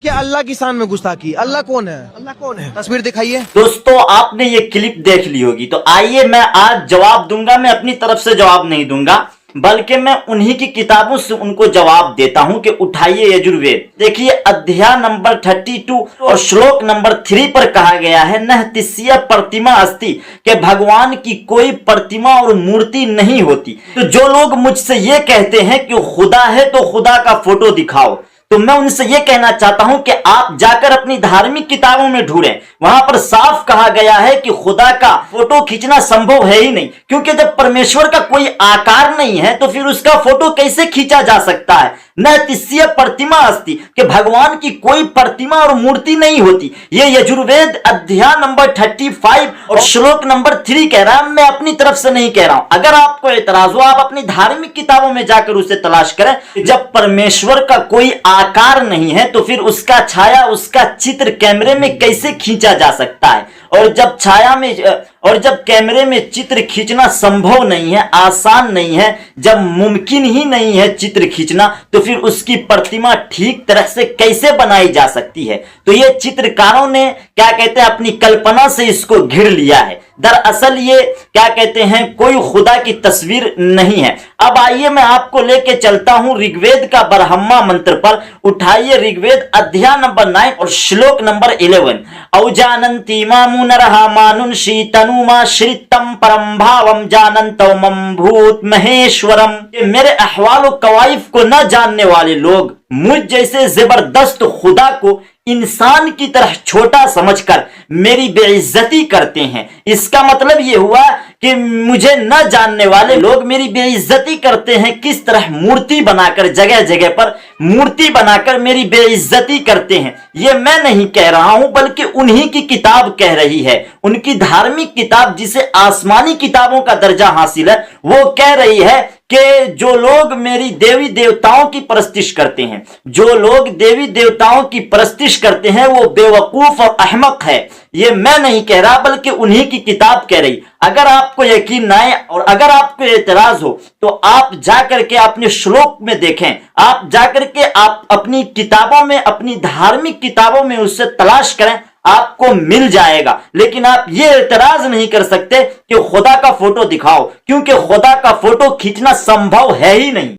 क्या अल्लाह की शान में गुस्ताखी? अल्लाह कौन है? अल्लाह कौन है? तस्वीर दिखाइए। दोस्तों आपने ये क्लिप देख ली होगी, तो आइए मैं आज जवाब दूंगा। मैं अपनी तरफ से जवाब नहीं दूंगा, बल्कि मैं उन्हीं की किताबों से उनको जवाब देता हूं कि उठाइए यजुर्वेद। देखिए अध्याय नंबर 32 और श्लोक नंबर 3 पर कहा गया है, नह तिस्य प्रतिमा अस्ति, कि भगवान की कोई प्रतिमा और मूर्ति नहीं होती। तो जो लोग मुझसे ये कहते हैं कि खुदा है तो खुदा का फोटो दिखाओ, तो मैं उनसे यह कहना चाहता हूं कि आप जाकर अपनी धार्मिक किताबों में ढूंढें। वहां पर साफ कहा गया है कि खुदा का फोटो खींचना संभव है ही नहीं, क्योंकि जब परमेश्वर का कोई आकार नहीं है तो फिर उसका फोटो कैसे खींचा जा सकता है। न तिस्य प्रतिमा अस्ति, कि भगवान की कोई प्रतिमा और मूर्ति नहीं होती। ये यजुर्वेद अध्याय नंबर 35 और श्लोक नंबर 3 कह रहा है, मैं अपनी तरफ से नहीं कह रहा हूं। अगर आपको एतराज हो, आप अपनी धार्मिक किताबों में जाकर उसे तलाश करें। जब परमेश्वर का कोई आकार नहीं है तो फिर उसका छाया, उसका चित्र कैमरे में कैसे खींचा जा सकता है? और जब कैमरे में चित्र खींचना संभव नहीं है, आसान नहीं है, जब मुमकिन ही नहीं है चित्र खींचना, तो फिर उसकी प्रतिमा ठीक तरह से कैसे बनाई जा सकती है? तो ये चित्रकारों ने क्या कहते हैं, अपनी कल्पना से इसको घिर लिया है। दरअसल ये क्या कहते हैं, कोई खुदा की तस्वीर नहीं है। अब आइए मैं आपको लेके चलता हूं ऋग्वेद का ब्रह्मा मंत्र पर। उठाइए ऋग्वेद अध्याय नंबर 9 और श्लोक नंबर 11। औजानन्ति मामुनरहा मानुषी तनुमा श्रितम परम भावम जानन्तो मम भूत महेश्वरम। मेरे अहवाल कवाइफ को न जानने वाले लोग मुझ जैसे जबरदस्त खुदा को इंसान की तरह छोटा समझकर मेरी बेइज्जती करते हैं। इसका मतलब यह हुआ कि मुझे न जानने वाले लोग मेरी बेइज्जती करते हैं। किस तरह? मूर्ति बनाकर, जगह जगह पर मूर्ति बनाकर मेरी बेइज्जती करते हैं। यह मैं नहीं कह रहा हूं, बल्कि उन्हीं की किताब कह रही है। उनकी धार्मिक किताब, जिसे आसमानी किताबों का दर्जा हासिल है, वो कह रही है कि जो लोग मेरी देवी देवताओं की परस्तिश करते हैं, जो लोग देवी देवताओं की परस्तिश करते हैं, वो बेवकूफ और अहमक है। ये मैं नहीं कह रहा, बल्कि उन्हीं की किताब कह रही। अगर आपको यकीन ना आए और अगर आपको एतराज हो, तो आप जाकर के अपने श्लोक में देखें। आप जाकर के आप अपनी किताबों में, अपनी धार्मिक किताबों में उससे तलाश करें, आपको मिल जाएगा। लेकिन आप ये एतराज नहीं कर सकते कि खुदा का फोटो दिखाओ, क्योंकि खुदा का फोटो खींचना संभव है ही नहीं।